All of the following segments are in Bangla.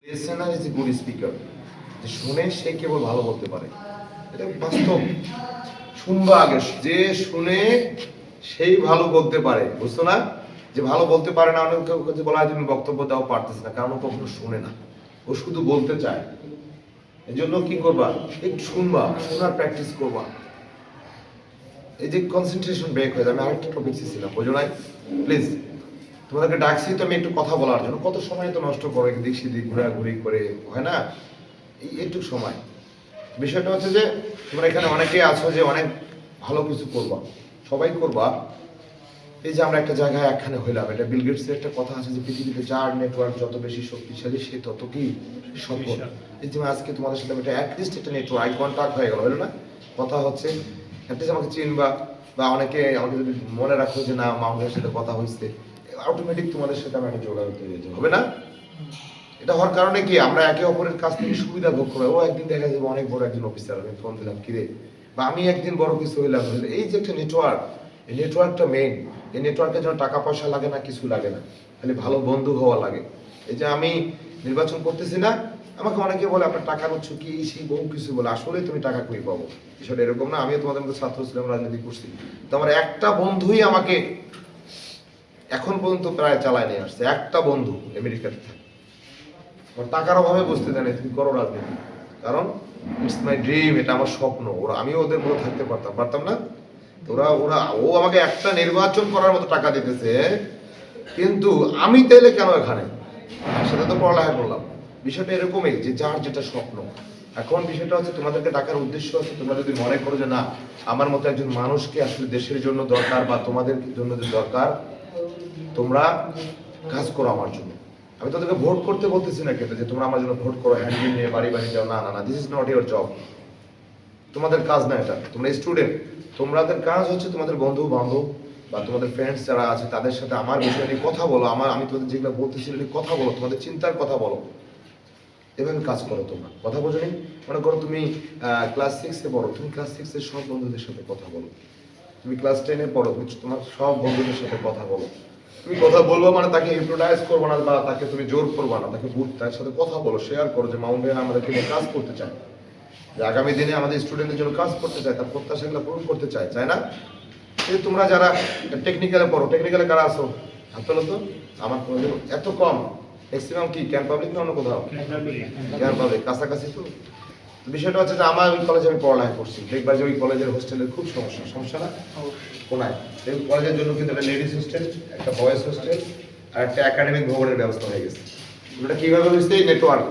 Listener is a good speaker. যে শুনে সে কেবল ভালো বলতে পারে, এটা বাস্তব। শুনবা আগে, যে শুনে সেই ভালো বলতে পারে, বুঝছো না? যে ভালো বলতে পারে না, অনেক কাছে বলা হয় তুমি বক্তব্য দাও, পারতেছ না, কারণ ও কখনো শুনে না, ও শুধু বলতে চায়। এই জন্য কি করবা, একটু শুনবা, শোনার প্র্যাকটিস করবা। এই যে কনসেন্ট্রেশন ব্রেক হয়ে যায়। আমি আরেকটা টপিক ছিলাম, বোঝো নাই? প্লিজ, তোমাদেরকে ডাকছি তো আমি একটু কথা বলার জন্য। কত সময় তো নষ্ট করো এদিক সেদিক ঘোরাঘুরি করে, হয় না? এই একটু সময়। বিষয়টা হচ্ছে যে তোমরা এখানে অনেকেই আছো যে অনেক ভালো কিছু করবা, সবাই করবা। এই যে আমরা একটা জায়গায় একখানে হইলাম, এটা বিল গেটসের একটা কথা আছে যে পৃথিবীতে যার নেটওয়ার্ক যত বেশি শক্তিশালী সে তত কি সফল। এই যে আজকে তোমাদের সাথে এটা অ্যাটলিস্ট একটা নেটওয়ার্ক আই কন্টাক্ট হয়ে গেল, হলো না? কথা হচ্ছে, অ্যাটলিস্ট আমাকে চিনবা, বা অনেকে আমাকে যদি মনে রাখো যে না মামুনের সাথে কথা হয়েছে, অটোমেটিক তোমাদের সাথে আমার একটা যোগাযোগ তৈরি হয়ে যাবে, হবে না? এটা হওয়ার কারণে কি আমরা একে অপরের কাছ থেকে সুবিধা ভোগ করবো। ও একদিন দেখা যাবে অনেক বড় একজন অফিসার, আমি ফোন দিলাম কিরে, বা আমি একদিন বড় কিছু হইলাম। এই যে একটা নেটওয়ার্ক, এই নেটওয়ার্কটা মেইন। এই নেটওয়ার্কের জন্য টাকা পয়সা লাগে না, কিছু লাগে না, খালি ভালো বন্ধু হওয়া লাগে। এই যে আমি নির্বাচন করতেছি না, আমাকে অনেকে বলে আপনার টাকার উৎস কি, সেই বহু কিছু বলে। আসলে তুমি টাকা কই পাবো, বিষয়টা এরকম না। আমিও তোমাদের মধ্যে ছাত্র ছিলাম, রাজনীতি করছি, তো আমার একটা বন্ধুই আমাকে এখন পর্যন্ত প্রায় চালায় নিয়ে আসছে। একটা বন্ধু আমেরিকাতে থাকে, টাকার অভাবে বুঝতে জানি তুমি করো রাজনীতি, কারণ ইটস মাই ড্রিম, এটা আমার স্বপ্ন। ওরা, আমিও ওদের মতো থাকতে পারতাম না। ওরা ওরা ও আমাকে একটা নির্বাচন করার মতো টাকা দিতেছে, কিন্তু আমি তাইলে কেন এখানে? একসাথে তো পড়ালেখা করলাম। বিষয়টা এরকমই যে যার যেটা স্বপ্ন। এখন বিষয়টা হচ্ছে তোমাদেরকে ডাকার উদ্দেশ্য হচ্ছে, তোমরা যদি মনে করো যে না আমার মতো একজন মানুষকে আসলে দেশের জন্য দরকার, বা তোমাদের জন্য যে দরকার, তোমরা কাজ করো আমার জন্য। আমি তোদেরকে ভোট করতে বলতেছি না কিন্তু যে তোমরা আমার জন্য ভোট করো, হ্যান্ডবিল নিয়ে বাড়ি বাড়ি যাও, না না না, this is not your job. তোমাদের কাজ না এটা, তোমরা স্টুডেন্ট। তোমাদের কাজ হচ্ছে তোমাদের বন্ধু বান্ধব বা তোমাদের ফ্রেন্ডস যারা আছে তাদের সাথে আমার বিষয় নিয়ে কথা বলো, আমি তোমাদের যেগুলো বলতেছি নিয়ে কথা বলো, তোমাদের চিন্তার কথা বলো, এভাবে কাজ করো। তোমরা কথা বোঝো নি? মনে করো তুমি ক্লাস 6-এ পড়ো, তুমি ক্লাস 6-এর সব বন্ধুদের সাথে কথা বলো। তুমি ক্লাস 10-এ পড়ো, তুমি তোমার সব বন্ধুদের সাথে কথা বলো। তুমি কথা বলবো মানে তাকে হিপনোটাইজ করবো না, বা তাকে তুমি জোর করবো না, তাকে তার সাথে কথা বলো, শেয়ার করো যে মাউন্ট ভাই আমাদেরকে নিয়ে কাজ করতে চায়, যে আগামী দিনে আমাদের স্টুডেন্টদের জন্য কাজ করতে চায়, তার প্রত্যাশাগুলো পূরণ করতে চায়, চায় না? এই তোমরা যারা টেকনিক্যালে পড়ো, টেকনিক্যালে কারা আসো হাত তোলো তো। আমার এত কম, ম্যাক্সিমাম কি ক্যান পাবলিক না অন্য কোথাও? ক্যান পাবলিক, কাছাকাছি তো। বিষয়টা হচ্ছে যে আমার ওই কলেজে আমি পড়ালেখা করছি, দেখবা যে ওই কলেজের হোস্টেলের খুব সমস্যা, সমস্যা না? কোনায় এই কলেজের জন্য কিন্তু একটা লেডিস হোস্টেল, একটা বয়েজ হোস্টেল, আর একটা একাডেমিক ভবনের ব্যবস্থা হয়ে গেছে। এটা কিভাবে হয়েছে? এই নেটওয়ার্ক।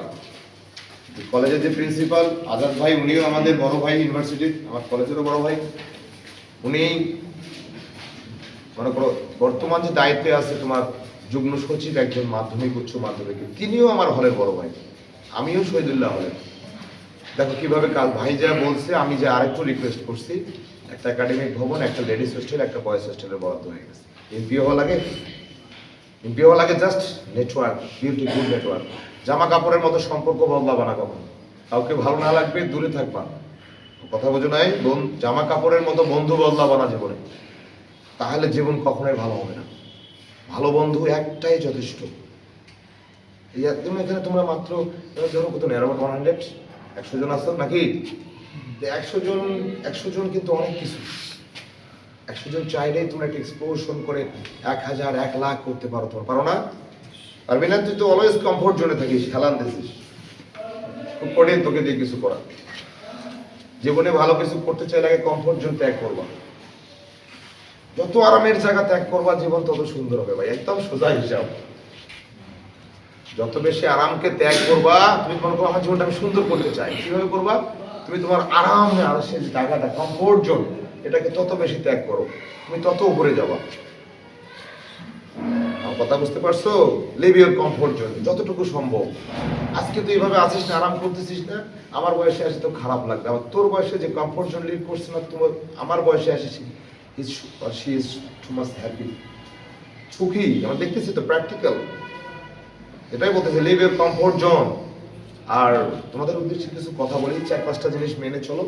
কলেজের যে প্রিন্সিপাল আজাদ ভাই, উনিও আমাদের বড় ভাই ইউনিভার্সিটির, আমার কলেজেরও বড় ভাই। উনি মনে করো বর্তমান যে দায়িত্বে আছে তোমার যুগ্ম সচিব একজন মাধ্যমিক উচ্চ মাধ্যমিক, তিনিও আমার হলের বড় ভাই, আমিও শহীদুল্লাহ হলের। দেখো কিভাবে কাল ভাই যা বলছে, আমি যে আরেকটু রিকোয়েস্ট করছি, একটা একাডেমিক ভবন, একটা লেডিস হোস্টেল, একটা বয়েজ হোস্টেলের বরাদ্দ হয়ে গেছে। এমপি হওয়া লাগে, এমপি হওয়া লাগে জাস্ট নেটওয়ার্ক, বিউটিফুল নেটওয়ার্ক। জামা কাপড়ের মতো সম্পর্ক বদলাবা না কখনো। কাউকে ভালো না লাগবে দূরে থাকবা, কথা বোঝো নাই? জামা কাপড়ের মতো বন্ধু বদলাবা না জীবনে, তাহলে জীবন কখনোই ভালো হবে না। ভালো বন্ধু একটাই যথেষ্ট। তুমি এখানে তোমরা মাত্র ধরো কত নেই, অ্যারাউন্ড 100, 100 জন আসতো নাকি? 100 জন, 100 জন কিন্তু অনেক কিছু। 100 জন চাইলেই তোমরা একটা এক্সপ্লোশন করে 1000, 1 লাখ করতে পারো। তোমার পারো না? পারবি না? তুই তো অলওয়েজ কমফোর্ট জোনে থাকিস, হেলান দিছিস, খুব কঠিন তোকে দিয়ে কিছু করা। জীবনে ভালো কিছু করতে চাইলে আগে কমফোর্ট জোন ত্যাগ করবা। যত আরামের জায়গা ত্যাগ করবা জীবন তত সুন্দর হবে ভাই, একদম সোজা হিসাব। যত বেশি আরামকে ত্যাগ করবা, তুমি মনে করো আমার জীবনটা আমি সুন্দর করতে চাই, কিভাবে করবা? তুমি তোমার আরামে আরামের জায়গাটা, কমফোর্ট জোন, এটাকে তত বেশি ত্যাগ করো, তুমি তত উপরে যাবা। কথা বুঝতে পারছো? লিভ ইউর কমফোর্ট জোন যতটুকু সম্ভব। আজকে তুই এইভাবে আছিস না, আরাম করতেছিস না, আমার বয়সে আসে তো খারাপ লাগবে। আবার তোর বয়সে যে কমফোর্ট জোন লিভ করছে না, তোমার আমার বয়সে আসে she is too much happy, সুখী। আমরা দেখতেছি তো প্র্যাকটিক্যাল, এটাই বলতেছে লিভ ইউর কমফোর্ট জোন। আর তোমাদের উদ্দেশ্যে কিছু কথা বলি, 4-5টা জিনিস মেনে চলো,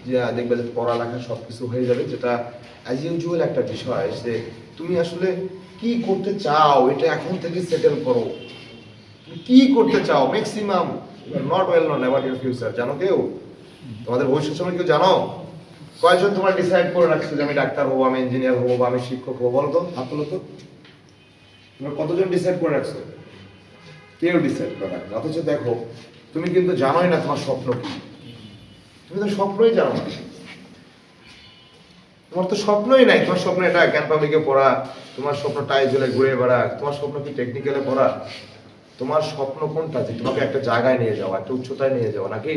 যে দেখবে যে পড়ালেখা সব কিছু হয়ে যাবে। যেটা অ্যাজ ইউজুয়াল একটা বিষয়, যে তুমি আসলে কি করতে চাও এটা এখন থেকে সেটেল করো। তুমি কি করতে চাও maximum not well known about your future, জানো কেউ তোমাদের ভবিষ্যৎ সময় কেউ জানো? কয়জন তোমার ডিসাইড করে রাখছো যে আমি ডাক্তার হবো, আমি ইঞ্জিনিয়ার হবো, বা আমি শিক্ষক হবো? বলো তো, হাত তোলো তো। তোমরা কতজন ডিসাইড করে রাখছো? কেউ ডিসাইড করে রাখবে। অথচ দেখো তুমি কিন্তু জানোই না তোমার স্বপ্ন কি। তুমি তো স্বপ্নই জানো না, তোমার তো স্বপ্নই নাই। তোমার স্বপ্ন এটা জ্ঞান পাবলিকে পড়া, তোমার স্বপ্ন টাই জলে ঘুরে বেড়া, তোমার স্বপ্ন কি টেকনিক্যালে পড়া? তোমার স্বপ্ন কোনটা? যে তোমাকে একটা জায়গায় নিয়ে যাওয়া, একটা উচ্চতায় নিয়ে যাওয়া, নাকি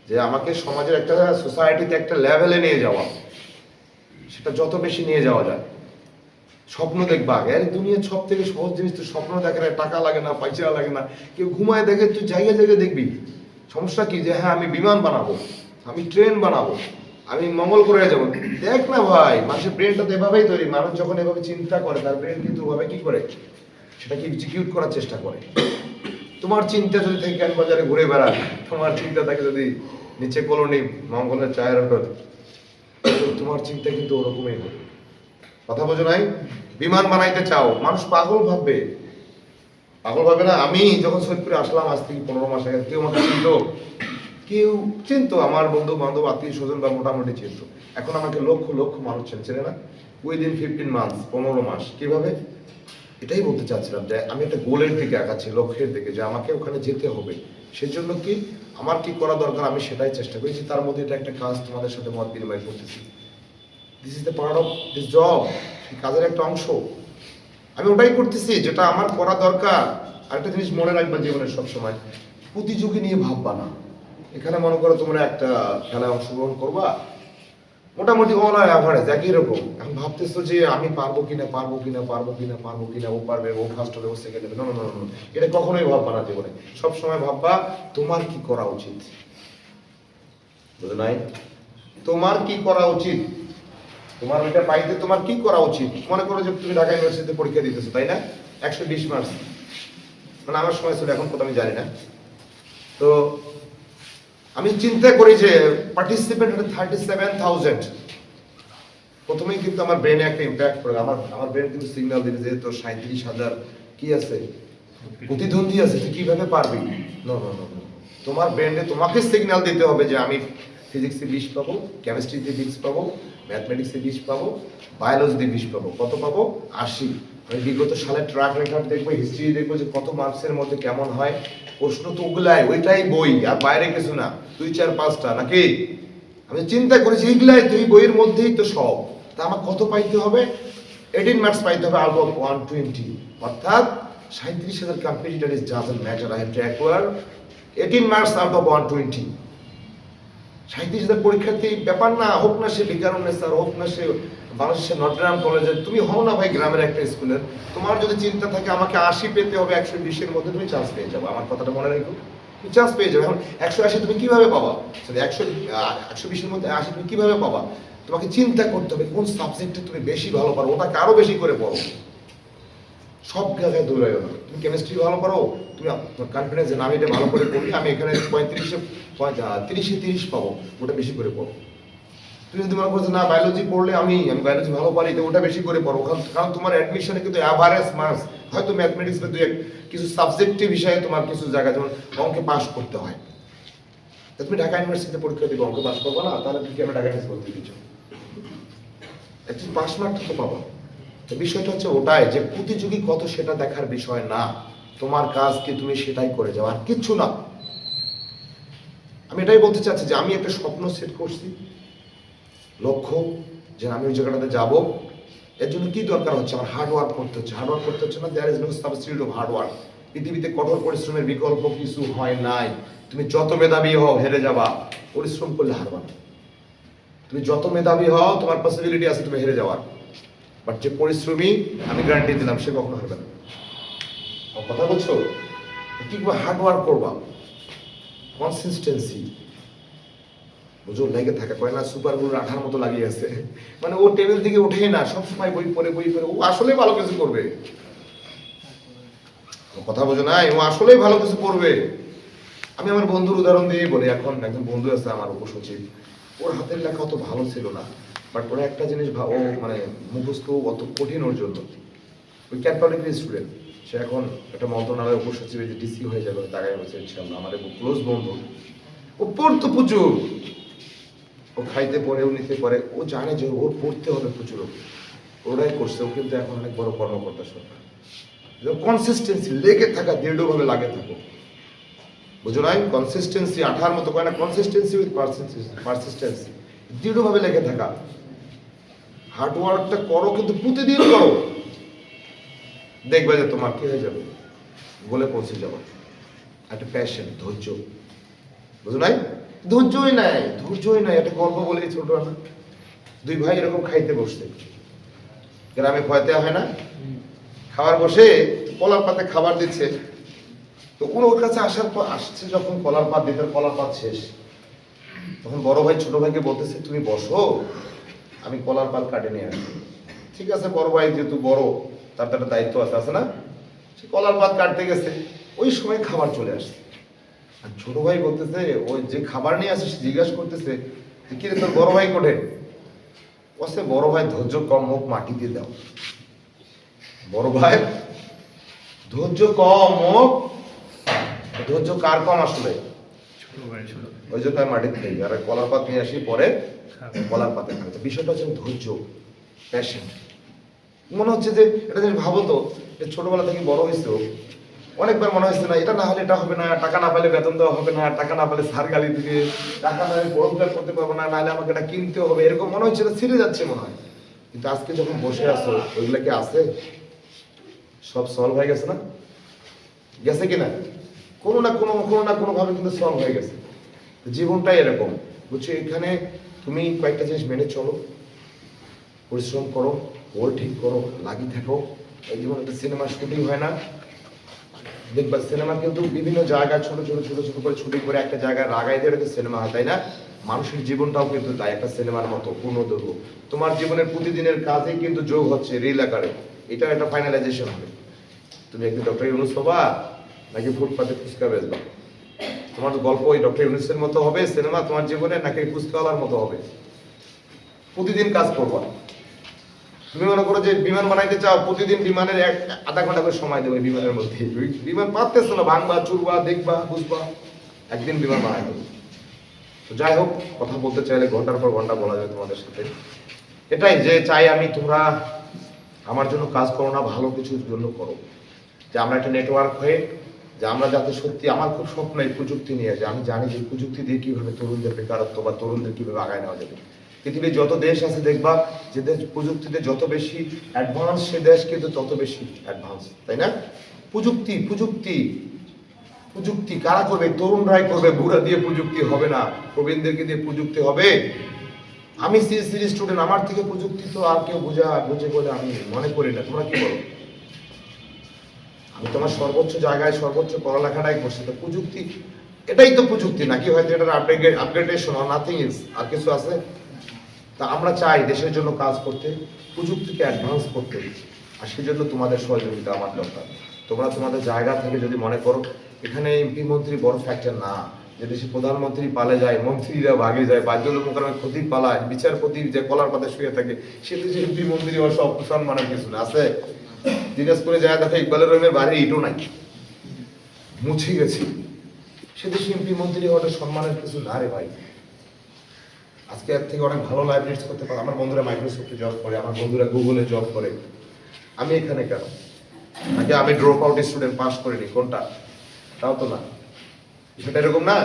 যে আমাকে সমাজের একটা সোসাইটিতে একটা লেভেলে নিয়ে যাওয়া, সেটা যত বেশি নিয়ে যাওয়া যায়। স্বপ্ন দেখবা আগে। আরে দুনিয়ার সব থেকে সহজ জিনিস তো স্বপ্ন দেখার, টাকা লাগে না, পয়সা লাগে না, কেউ ঘুমায় দেখে, তুই জায়গায় জায়গায় দেখবি। সমস্যা কি? যে হ্যাঁ আমি বিমান বানাবো, আমি ট্রেন বানাবো, আমি মঙ্গল গ্রহে যাবো। দেখ না ভাই, মানুষের ব্রেনটা তো এভাবেই তৈরি। মানুষ যখন এভাবে চিন্তা করে, তার ব্রেন কিন্তু ওভাবে কি করে, সেটাকে এক্সিকিউট করার চেষ্টা করে। তোমার চিন্তা যদি থেকে জ্ঞান বাজারে ঘুরে বেড়ায়, তোমার চিন্তা থাকে যদি নিচে কলোনি মঙ্গলের চায়ের হোটেল, তোমার চিন্তা কিন্তু ওরকমই হবে। কথা বোঝো নাই? বিমান বানাইতে চাও, মানুষ পাগল ভাববে। পাগল ভাবে না? আমি যখন সৈয়দপুরে আসলাম আজ থেকে 15 মাস আগে, কেউ আমাকে চিনতো? কেউ চিনতো? আমার বন্ধু বান্ধব, আত্মীয় স্বজন বা মোটামুটি চিনতো। এখন আমাকে লক্ষ লক্ষ মানুষ চেনে না, উইদিন 15 মান্থস, 15 মাস। কিভাবে? এটাই বলতে চাচ্ছিলাম যে আমি একটা গোলের দিকে আগাচ্ছি, লক্ষ্যের দিকে, যে আমাকে ওখানে যেতে হবে। সেজন্য কি আমার কি করা দরকার, আমি সেটাই চেষ্টা করেছি। তার মধ্যে এটা একটা কাজ, তোমাদের সাথে মত বিনিময় করতেছি। This is the part of this job, সেই কাজের একটা অংশ। আমি ওটাই করতেছি যেটা আমার করা দরকার। আরেকটা জিনিস মনে রাখবা জীবনের সবসময়, প্রতিযোগী নিয়ে ভাববা না। এখানে মনে করো তোমরা একটা খেলায় অংশগ্রহণ করবা, মোটামুটি অল আর অ্যাভারেজ একই রকম। এখন ভাবতেছো যে আমি পারবো কিনা, পারবো কিনা, পারবো কিনা, পারবো কিনা, ও পারবে, ও ফার্স্ট হবে, ও সেকেন্ড হবে। না না না না, এটা কখনোই ভাববা না জীবনে। সবসময় ভাববা তোমার কি করা উচিত। বুঝো নাই? তোমার কি করা উচিত, তোমার ওইটা পাইতে তোমার কি করা উচিত। মনে করো যে তুমি ঢাকা ইউনিভার্সিটিতে পরীক্ষা দিতেছো, তাই না? 120 মার্কস, মানে আমার সময় ছিল, এখন কত আমি জানি না। তো আমি চিন্তা করি যে পার্টিসিপেন্ট 37,000। প্রথমেই কিন্তু আমার ব্রেনে একটা ইম্প্যাক্ট পড়ে। আমার ব্রেন কিন্তু সিগন্যাল দিবে যে তোর 37,000 কি আছে, প্রতিদ্বন্দ্বী আছে, তুই কিভাবে পারবি। নো নো নো, তোমার ব্রেনে তোমাকে সিগন্যাল দিতে হবে যে আমি ফিজিক্সে 20 পাবো, কেমিস্ট্রিতে 20 পাবো, ম্যাথমেটিক্সে 20 পাবো, বায়োলজিতে 20 পাবো। কত পাবো? 80। আমি বিগত সালের ট্র্যাক রেকর্ড দেখবো, হিস্ট্রি দেখবো যে কত মার্কসের মধ্যে কেমন হয়। প্রশ্ন তো ওগুলাই, ওইটাই বই, আর বাইরে কিছু না, 2 4 5টা নাকি। আমি চিন্তা করেছি এইগুলাই তো, এই বইয়ের মধ্যেই তো সব। তা আমার কত পাইতে হবে? 18 মার্কস পাইতে হবে আউট অফ 120। অর্থাৎ 37,000 competitor is doesn't matter, I have to acquire 18 marks out of 120। 37,000 পরীক্ষার্থী ব্যাপার না, হোক না সে বিকারুন্নেসার, হোক না সে বাংলাদেশের নটরডেম কলেজের, তুমি হও না ভাই গ্রামের একটা স্কুলের। তোমার যদি চিন্তা থাকে আমাকে 80 পেতে হবে 120-এর মধ্যে, তুমি চান্স পেয়ে যাবে। আমার কথাটা মনে রেখো, তুমি চান্স পেয়ে যাবে। এখন 180 তুমি কিভাবে পাবা? 120-এর মধ্যে 80 তুমি কিভাবে পাবা? তোমাকে চিন্তা করতে হবে কোন সাবজেক্টে তুমি বেশি ভালো পারো, ওটাকে আরো বেশি করে পড়ো। সব জায়গায় দৌড়াইও না। তুমি কেমিস্ট্রি ভালো পারো, তুমি কনফিডেন্স যে আমি এটা ভালো করে পড়ি, আমি এখানে 30-এ 30 পাবো, ওটা বেশি করে পড়ো। তুমি যদি মনে করছো না বায়োলজি পড়লে আমি বায়োলজি ভালো পারি, তো ওটা বেশি করে পড়ো। কারণ তোমার অ্যাডমিশনে কিন্তু অ্যাভারেজ মার্কস, হয়তো ম্যাথমেটিক্স বা কিছু সাবজেক্টিভ বিষয়ে তোমার কিছু জায়গায় যেমন অঙ্কে পাস করতে হয়, তুমি ঢাকা ইউনিভার্সিটিতে পরীক্ষা দিবে, অঙ্কে পাস করবো না, তাহলে তুমি কেন ঢাকা ইউনিভার্সিটি ভর্তি দিচ্ছ? একটু পাস মার্কটা তো পাবো। তো বিষয়টা হচ্ছে ওটাই, যে প্রতিযোগী কত সেটা দেখার বিষয় না, তোমার কাজ কি তুমি সেটাই করে যাও, আর কিচ্ছু না। আমি এটাই বলতে চাচ্ছি যে আমি একটা স্বপ্ন সেট করছি, লক্ষ্য, যে আমি ওই জায়গাটাতে যাবো। এর জন্য কি দরকার হচ্ছে? আমার হার্ড ওয়ার্ক করতে হচ্ছে। হার্ড ওয়ার্ক করতে হচ্ছে না, there is no substitute of hard work. পৃথিবীতে কঠোর পরিশ্রমের বিকল্প কিছু হয় নাই। তুমি যত মেধাবী হও হেরে যাবা, পরিশ্রম করলে হারবা না। তুমি যত মেধাবী হও তোমার পসিবিলিটি আছে তুমি হেরে যাওয়ার, বাট যে পরিশ্রমী, আমি গ্যারান্টি দিলাম সে কখনো হারবে না। কথা বলছো? কি হার্ড ওয়ার্ক করবা, কনসিস্টেন্সি, বুঝো, লেগে থাকা। কয় না সুপার গুলোর আঠার মতো লাগিয়ে আছে, মানে ও টেবিল থেকে উঠেই না, সবসময় বই পড়ে বই পড়ে। ও আসলেই ভালো কিছু করবে, কথা বোঝো না, ও আসলেই ভালো কিছু করবে। আমি আমার বন্ধুর উদাহরণ দিয়ে বলি। এখন একজন বন্ধু আছে আমার, উপসচিব, ওর হাতের লেখা অত ভালো ছিল না, বাট ওরা একটা জিনিস ও মানে মুখস্থ অত কঠিন ওর জন্য। ওই ক্যাথলিক স্টুডেন্ট, সে এখন একটা মন্ত্রণালয়ের উপসচিবে যে ডিসি হয়ে যাবে তাকাই বলছে ইনশাল্লাহ, আমাদের ক্লোজ বন্ধু। ও পড়তো প্রচুর, ও খাইতে পড়ে, ও নিতে পারে, ও জানে যে ওর পড়তে হবে প্রচুর, ওরাই করছে। ও কিন্তু এখন অনেক বড় কর্মকর্তা সরকার। কনসিস্টেন্সি, লেগে থাকা, দৃঢ়ভাবে লাগে থাকো, বুঝো নাই? কনসিস্টেন্সি, আঠার মতো করে না, কনসিস্টেন্সি উইথ পারসিস্টেন্সি, দৃঢ়ভাবে লেগে থাকা। হার্ড ওয়ার্কটা করো, কিন্তু প্রতিদিন করো, দেখবে যে তোমার কি হয়ে যাবে, বলে পৌঁছে যাবে। একটা প্যাশন, ধৈর্য, বুঝো নাই? ধৈর্যই নাই। একটা গল্প বলি ছোটবেলা, দুই ভাই এরকম খাইতে বসছে, গ্রামে ভয়তে হয় না, খাবার বসে কলার পাতে খাবার দিচ্ছে। তো ওর কাছে আসছে যখন কলার পাত দিতে, কলার পাত শেষ, তখন বড় ভাই ছোট ভাইকে বলতেছে তুমি বসো, আমি কলার পাত কাটে নিয়ে আসি। ঠিক আছে, বড় ভাই যেহেতু বড়, তার তো একটা দায়িত্ব আছে না, সে কলার পাত কাটতে গেছে, ওই সময় খাবার চলে আসছে। আর ছোট ভাই বলতেছে, ওই যে খাবার নিয়ে আসে, জিজ্ঞাসা করতেছে যে কিরে তোর বড় ভাই কোঠে? বসে বড় ভাই ধৈর্য কম, মুখ মাটি দিয়ে দাও। বড় ভাই ধৈর্য কম, মুখ, ধৈর্য কার কম আসলে? ওই জন্য আমি মাটির থেকে আর কলার পাত নিয়ে আসি, পরে কলার পাতে খাবে। বিষয়টা হচ্ছে ধৈর্য, প্যাশন। মনে হচ্ছে যে এটা যদি ভাবো তো, ছোটবেলা থেকে বড় হয়েছে, অনেকবার মনে হয়েছে না এটা না হলে এটা হবে না, টাকা না পেলে বেতন দেওয়া হবে না, টাকা না পেলে স্যার গালি দিবে, টাকা না হলে পড়াশোনা করতে পারবো না, নাহলে আমাকে এটা কিনতে হবে, এরকম মনে হচ্ছে এটা ছিঁড়ে যাচ্ছে মনে হয়। কিন্তু আজকে যখন বসে আসো, ওইগুলা কি আছে? সব সলভ হয়ে গেছে না? গেছে কিনা? কোনো না কোনো ভাবে কিন্তু সলভ হয়ে গেছে। জীবনটাই এরকম, বুঝছো? এখানে তুমি কয়েকটা জিনিস মেনে চলো, পরিশ্রম করো, গোল ঠিক করো, লাগি থাকো। এই জীবন একটা সিনেমার শুটিং হয় না, দেখবা সিনেমা কিন্তু বিভিন্ন জায়গায় ছোট করে শুটিং করে একটা জায়গায় লাগাই দিয়ে একটা সিনেমা হয়, তাই না? মানুষের জীবনটাও কিন্তু তাই, একটা সিনেমার মতো পূর্ণদৈর্ঘ্য। তোমার জীবনের প্রতিদিনের কাজেই কিন্তু যোগ হচ্ছে রিল আকারে, এটা একটা ফাইনালাইজেশন হবে। তুমি একদিন ডক্টর ইউনুস হবা, নাকি ফুটপাতে ফুচকা বেচবা? তোমার গল্প ওই ডক্টর ইউনুসের মতো হবে সিনেমা তোমার জীবনে, নাকি ফুচকাওয়ালার মতো হবে? প্রতিদিন কাজ করবা। তুমি মনে করো যে বিমান বানাইতে চাও, প্রতিদিন বিমানের আধা ঘন্টা করে সময় দেবে, বিমানের মধ্যে বিমান পারতেছো না, ভাঙবা, চুরবা, দেখবা, বুঝবা, একদিন বিমান বানাই দেবে। তো যাই হোক, কথা বলতে চাইলে ঘন্টার পর ঘন্টা বলা যাবে তোমাদের সাথে। এটাই যে চাই আমি, তোমরা আমার জন্য কাজ করো না, ভালো কিছুর জন্য করো। যে আমরা একটা নেটওয়ার্ক হয়ে, যে আমরা যাতে সত্যি, আমার খুব স্বপ্ন এই প্রযুক্তি নিয়ে, যে আমি জানি যে প্রযুক্তি দিয়ে কিভাবে তরুণদের বেকারত্ব বা তরুণদের কিভাবে আগায় নেওয়া যাবে। পৃথিবীর যত দেশ আছে দেখবা, যে দেশ প্রযুক্তিতে যত বেশি অ্যাডভান্স, সে দেশ কিন্তু তত বেশি অ্যাডভান্স, তাই না? প্রযুক্তি প্রযুক্তি প্রযুক্তি কারা করবে? তরুণরাই করবে। বুড়া দিয়ে প্রযুক্তি হবে না, প্রবীণদেরকে দিয়ে প্রযুক্তি হবে। আমি সিএসসি স্টুডেন্ট, আমার থেকে প্রযুক্তি তো আর কেউ বুঝে বলে আমি মনে করি না। তোমরা কি বলো? আমি তোমার সর্বোচ্চ জায়গায় সর্বোচ্চ পড়ালেখাটাই করছি, তো প্রযুক্তি এটাই তো প্রযুক্তি, নাকি হয়তো এটার আপগ্রেডেশন আর নাথিং ইজ, আর কিছু আছে? তা আমরা চাই দেশের জন্য কাজ করতে, প্রযুক্তিকে অ্যাডভান্স করতে, আর সেজন্য তোমাদের সহযোগিতা আমার দরকার। তোমরা তোমাদের জায়গা থেকে যদি মনে করো এখানে এমপি মন্ত্রী বড় ফ্যাক্টর না, যে দেশে প্রধানমন্ত্রী পালে যায়, মন্ত্রীরা ভাগে যায়, বাধ্যলোক মোকারমে ক্ষতি পালায়, বিচারপতি যে কলার পাতে শুয়ে থাকে, সে দেশে এমপি মন্ত্রী হওয়ার সব সম্মানের কিছু না আছে। দিনাজপুরে যায় দেখো ইকবালের রঙের বাড়ি ইটও নাই, মুছে গেছে। সে দেশে এমপি মন্ত্রী হওয়াটা সম্মানের কিছু না রে ভাই। আজকে এর থেকে অনেক ভালো লাইফ লিডস করতে পারে। আমার বন্ধুরা মাইক্রোসফটে জব করে, আমার বন্ধুরা গুগলে জব করে, আমি এখানে কেন? নাকি আমি ড্রপ আউট স্টুডেন্ট, পাস করিনি, কোনটা? তাও তো না। সেটা এরকম না।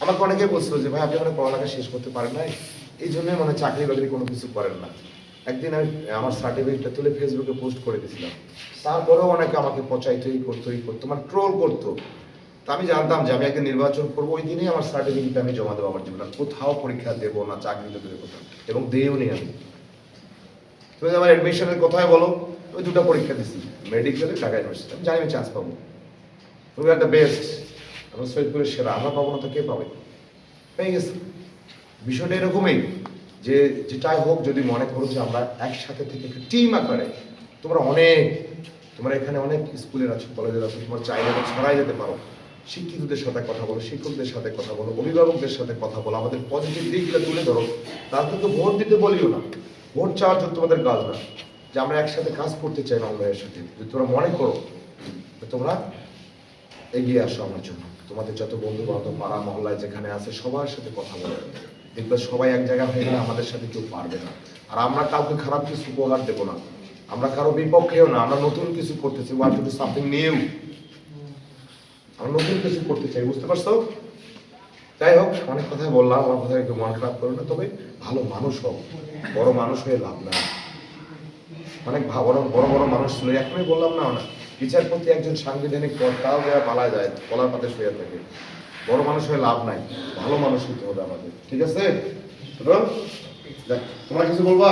আমাকে অনেকে বলছিল যে ভাই আপনি মানে পড়ালেখা শেষ করতে পারেন নাই, এই জন্যই মানে চাকরি বাকরি কোনো কিছু করেন না। একদিন আমি আমার সার্টিফিকেটটা তুলে ফেসবুকে পোস্ট করে দিয়েছিলাম, তারপরেও অনেকে আমাকে পচাইতো, এই করতো, মানে ট্রোল করতো। তা আমি জানতাম যে আমি একদিন নির্বাচন করবো, ওই দিনই আমার সার্টিফিকেট আমি জমা দেবো আমার জীবনে, কোথাও পরীক্ষা দেবো না, চাকরি দেবো কোথাও, এবং দিয়েও নি আমি। তুমি আমার অ্যাডমিশনের কথাই বলো, ওই দুটো পরীক্ষা দিচ্ছি, মেডিকেলে, ঢাকা ইউনিভার্সিটি। আমি জানি আমি চান্স পাবো, তুমি একটা বেস্ট, আমরা সৈয়দপুরের সেরা, আমরা পাবো না তো কে পাবে? পেয়ে গেছে। বিষয়টা এরকমই, যে যেটাই হোক, যদি মনে করো যে আমরা একসাথে থেকে একটা টিম আকারে, তোমরা এখানে অনেক স্কুলের আছো, কলেজের আছো, তোমার চাইলে ছড়াই যেতে পারো। শিক্ষিতদের সাথে কথা বলো, শিক্ষকদের সাথে কথা বলো, অভিভাবকদের সাথে কথা বলো, আমাদের পজিটিভ দিকগুলো তুলে ধরো। তাদেরকে ভোট দিতে বলিও না, ভোট চাওয়ার জন্য তোমাদের কাজ না, যে আমরা একসাথে কাজ করতে চাই বাংলাদেশের সাথে। যদি তোমরা মনে করো তো তোমরা এগিয়ে আসো আমার জন্য। তোমাদের যত বন্ধু বান্ধব পাড়া মহল্লায় যেখানে আছে সবার সাথে কথা বলো। দেখবে সবাই এক জায়গা হয়ে গেলে আমাদের সাথে কেউ পারবে না। আর আমরা কাউকে খারাপ কিছু উপহার দেবো না, আমরা কারো বিপক্ষেও না, আমরা নতুন কিছু করতেছি, want to do something new. আমরা নতুন কিছু করতে চাই, বুঝতে পারছো? যাই হোক, অনেক কথাই বললাম, আমার কথা একটু মন খারাপ করো না। তবে ভালো মানুষ হোক, বড় মানুষ হয়ে লাভ নাই। অনেক বড় বড় বড় মানুষ ছিল, এখনই বললাম না, বিচারপতি একজন সাংবিধানিক পদ, তাও দেওয়া পালা যায়, কলার পাতে শুয়ে থাকে। বড় মানুষ হয়ে লাভ নাই, ভালো মানুষ হতে হবে আমাদের, ঠিক আছে? তোমরা কিছু বলবা?